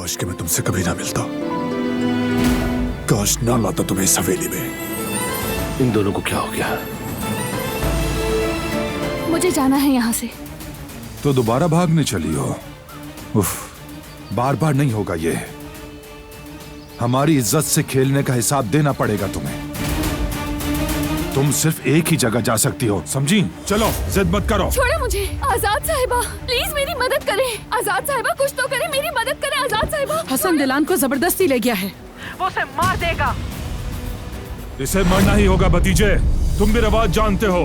काश कि मैं तुमसे कभी ना मिलता, काश ना लाता तुम्हें इस हवेली में। इन दोनों को क्या हो गया? मुझे जाना है यहाँ से। तो दोबारा भागने चली हो? उफ, बार बार नहीं होगा ये। हमारी इज्जत से खेलने का हिसाब देना पड़ेगा तुम्हें। तुम सिर्फ एक ही जगह जा सकती हो, समझी? चलो जिद मत करो। छोड़ो मुझे। आजाद साहिबा प्लीज मेरी मदद करें। आजाद साहिबा कुछ तो करें, मेरी मदद करें आजाद साहिबा। हसन दिलान को जबरदस्ती ले गया है, वो उसे मार देगा। इसे मरना ही होगा भतीजे, तुम भी रवाज जानते हो।